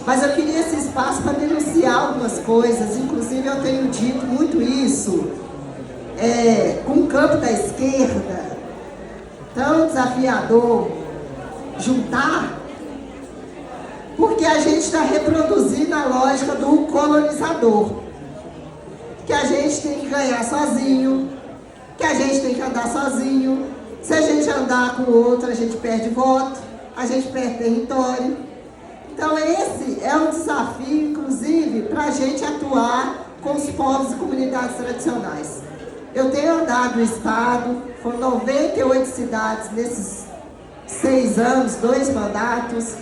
Mas eu queria esse espaço para denunciar algumas coisas, inclusive eu tenho dito muito isso, com o campo da esquerda, tão desafiador juntar, porque a gente está reproduzindo a lógica do colonizador, que a gente tem que ganhar sozinho, que a gente tem que andar sozinho, se a gente andar com o outro a gente perde voto, a gente perde território. Então esse é um desafio, inclusive, para a gente atuar com os povos e comunidades tradicionais. Eu tenho andado no estado, foram 98 cidades nesses 6 anos, 2 mandatos,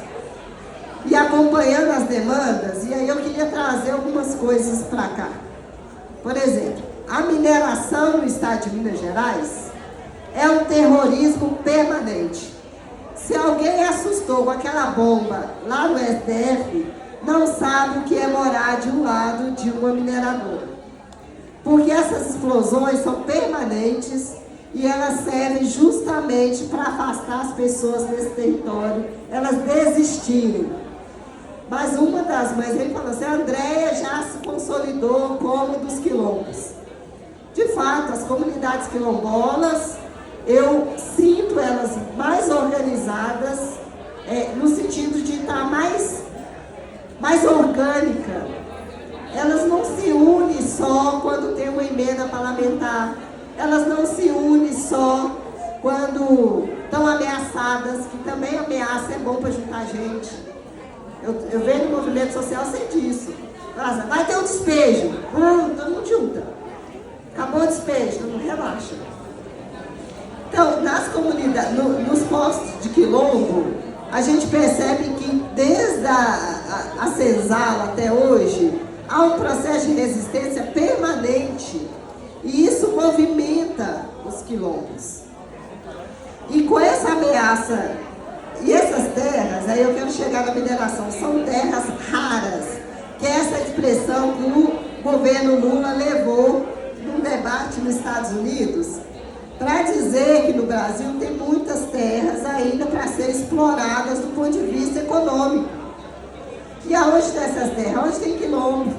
e acompanhando as demandas, e aí eu queria trazer algumas coisas para cá. Por exemplo, a mineração no estado de Minas Gerais é um terrorismo permanente. Se alguém assustou com aquela bomba lá no STF, não sabe o que é morar de um lado de uma mineradora. Porque essas explosões são permanentes e elas servem justamente para afastar as pessoas desse território, elas desistirem. Mas uma das mães, ele falou assim, a Andréia já se consolidou como dos quilombos. De fato, as comunidades quilombolas, eu sinto elas mais organizadas, no sentido de estar mais orgânica. Elas não se unem só quando tem uma emenda parlamentar. Elas não se unem só quando estão ameaçadas, que também ameaça é bom para juntar gente. Eu vejo no movimento social, sei disso. Vai ter um despejo. Todo mundo junta. Acabou o despejo, não relaxa. Então, nas comunidades, nos postos de quilombo, a gente percebe que desde a senzala até hoje, há um processo de resistência permanente. E isso movimenta os quilombos. E com essa ameaça, e essas terras, aí eu quero chegar na mineração, são terras raras, que é essa expressão que o governo Lula levou num debate nos Estados Unidos, para dizer que no Brasil tem muitas terras ainda para serem exploradas do ponto de vista econômico. E aonde tem essas terras? Onde tem quilombo,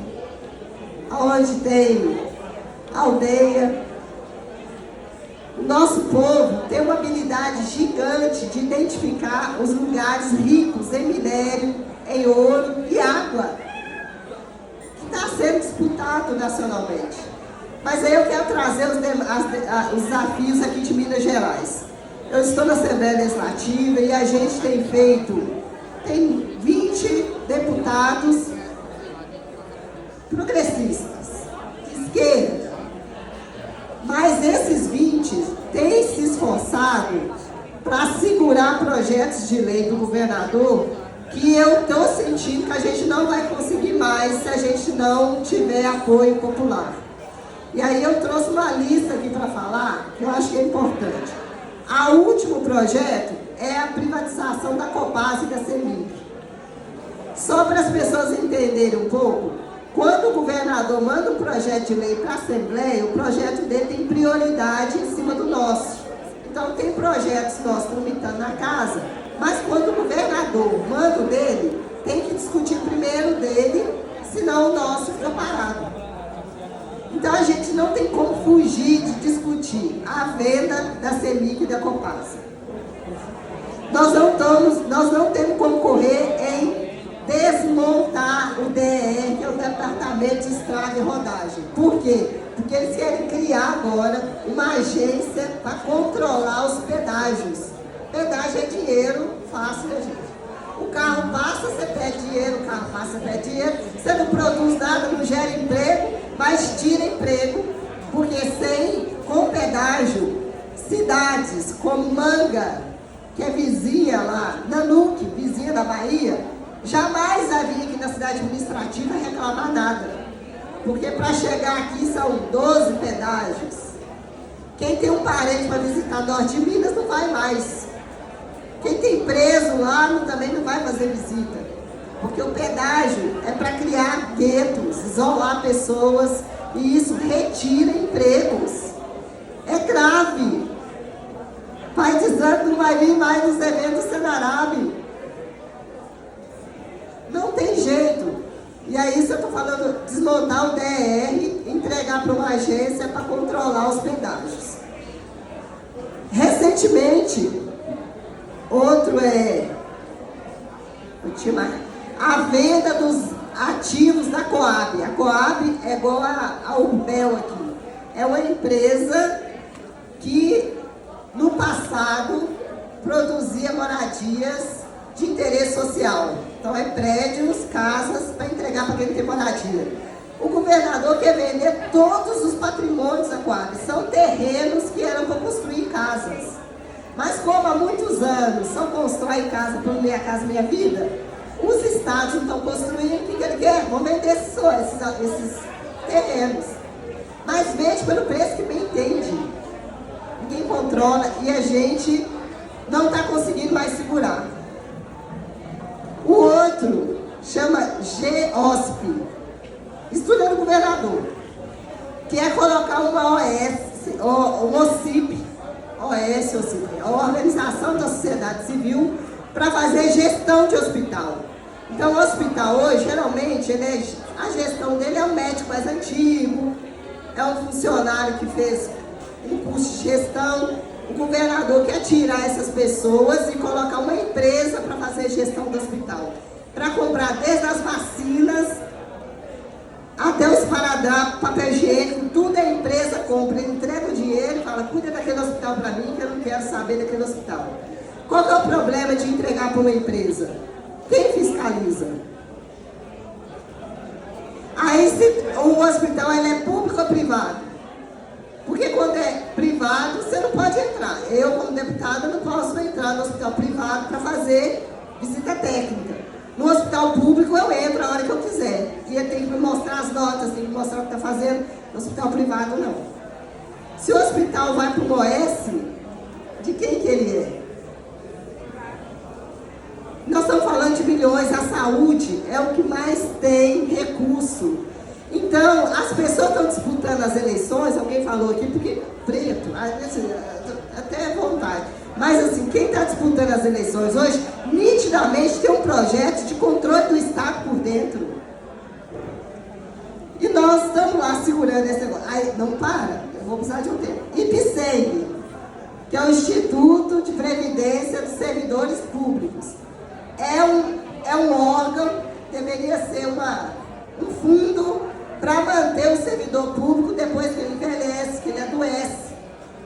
aonde tem aldeia. O nosso povo tem uma habilidade gigante de identificar os lugares ricos em minério, em ouro e água, que está sendo disputado nacionalmente. Mas aí eu quero trazer os desafios aqui de Minas Gerais. Eu estou na Assembleia Legislativa e a gente tem 20 deputados progressistas, de esquerda. Mas esses 20 têm se esforçado para segurar projetos de lei do governador que eu estou sentindo que a gente não vai conseguir mais se a gente não tiver apoio popular. E aí eu trouxe uma lista aqui para falar, que eu acho que é importante. O último projeto é a privatização da Copasa e da CEMIG. Só para as pessoas entenderem um pouco, quando o governador manda um projeto de lei para a Assembleia, o projeto dele tem prioridade em cima do nosso. Então tem projetos nossos tramitando na casa, mas quando o governador manda o dele, tem que discutir primeiro dele, senão o nosso fica parado. Então a gente não tem como fugir de discutir a venda da CEMIG e da Copasa. Nós não temos como correr em desmontar o DER, que é o Departamento de Estrada e Rodagem. Por quê? Porque eles querem criar agora uma agência para controlar os pedágios. Pedágio é dinheiro fácil, né, gente? O carro passa, você pede dinheiro, o carro passa, você pede dinheiro, você não produz nada, não gera emprego, mas tira emprego, porque com pedágio, cidades como Manga, que é vizinha lá, Nanuque, vizinha da Bahia, jamais havia aqui na cidade administrativa reclamar nada. Porque para chegar aqui são 12 pedágios. Quem tem um parente para visitar Norte de Minas não vai mais. Quem tem preso lá também não vai fazer visita. Porque o pedágio é para criar guetos, isolar pessoas, e isso retira empregos. É grave. Pai de santo não vai vir mais nos eventos do Senarabe. Não tem jeito. E aí, isso eu estou falando, desmontar o DR, entregar para uma agência para controlar os pedágios. Recentemente, outro a venda dos ativos da Coab. A Coab é igual a Urbel aqui. É uma empresa que, no passado, produzia moradias de interesse social. Então, é prédios, casas, para entregar para quem tem moradia. O governador quer vender todos os patrimônios da Coab. São terrenos que eram para construir casas. Mas como há muitos anos só constrói casa para Minha Casa Minha Vida, os estados não estão construindo, o que ele quer? Vão vender esses terrenos. Mas vende pelo preço que bem entende. Ninguém controla e a gente não está conseguindo mais segurar. O outro chama GOSP, estuda do governador, que é colocar uma OCIP, a Organização da Sociedade Civil, para fazer gestão de hospital. Então, o hospital hoje, geralmente, a gestão dele é um médico mais antigo, é um funcionário que fez um curso de gestão. O governador quer tirar essas pessoas e colocar uma empresa para fazer gestão do hospital, para comprar desde as vacinas até os paradrapos, papel higiênico, tudo a empresa compra, ele entrega o dinheiro e fala, cuida daquele hospital para mim, que eu não quero saber daquele hospital. Qual que é o problema de entregar para uma empresa? Quem fiscaliza? Aí, o hospital ele é público ou privado? Porque quando é privado, você não pode entrar. Eu, como deputada, não posso entrar no hospital privado para fazer visita técnica. No hospital público, eu entro a hora que eu quiser. E eu tenho que me mostrar as notas, tenho que mostrar o que está fazendo. No hospital privado, não. Se o hospital vai para o OS, de quem que ele é? Nós estamos falando de milhões. A saúde é o que mais tem recurso. Então, as pessoas estão disputando as eleições, alguém falou aqui, porque preto, até vontade. Mas assim, quem está disputando as eleições hoje, nitidamente tem um projeto de controle do Estado por dentro. E nós estamos lá segurando esse negócio. Aí, não para, eu vou precisar de um tempo. IPSENG, que é o Instituto de Previdência dos Servidores Públicos. É um órgão, deveria ser um fundo para manter o servidor público depois que ele envelhece, que ele adoece.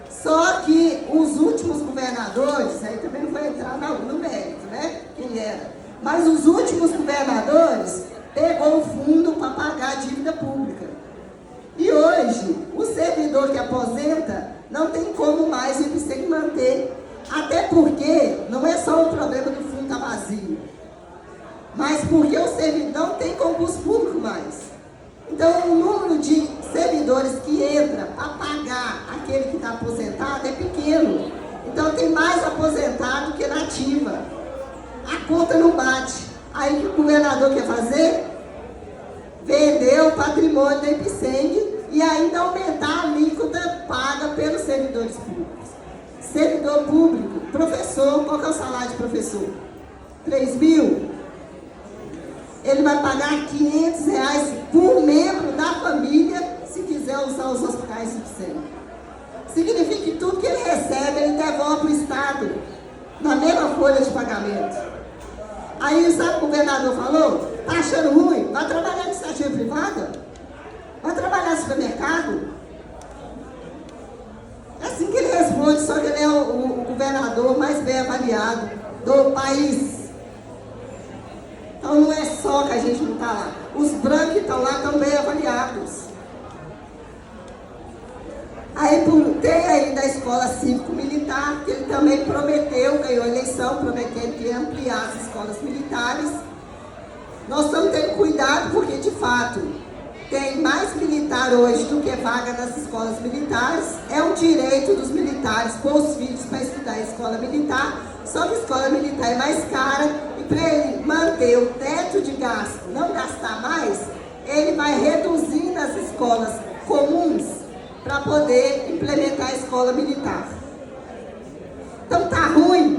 Só que os últimos governadores, aí também não vou entrar no mérito, né? Quem era. Mas os últimos governadores pegou o fundo para pagar a dívida pública. E hoje, o servidor que aposenta não tem como mais ele tem que manter. Até porque não é só o problema do fundo estar vazio, mas porque o servidor não tem concurso público mais. Então, o número de servidores que entra para pagar aquele que está aposentado é pequeno. Então, tem mais aposentado que nativa. A conta não bate. Aí, o que o governador quer fazer? Vender o patrimônio da IPSENG e ainda aumentar a alíquota paga pelos servidores públicos. Servidor público, professor, qual que é o salário de professor? 3 mil? Ele vai pagar R$500 por membro da família se quiser usar os hospitais do IPSENG. Significa que tudo que ele recebe, ele devolve para o Estado, na mesma folha de pagamento. Aí, sabe o que o governador falou? Está achando ruim? Vai trabalhar em iniciativa privada? Vai trabalhar no supermercado? É assim que ele responde, só que ele é o governador mais bem avaliado do país. Então não é só que a gente não está lá. Os brancos que estão lá estão bem avaliados. Aí tem ainda a escola cívico-militar, que ele também prometeu, ganhou a eleição, prometendo que ia ampliar as escolas militares. Nós estamos tendo cuidado porque, de fato, tem mais militar hoje do que vaga nas escolas militares. É um direito dos militares pôr os filhos para estudar em escola militar, só que a escola militar é mais cara. Para ele manter o teto de gasto, não gastar mais, ele vai reduzindo as escolas comuns para poder implementar a escola militar. Então tá ruim,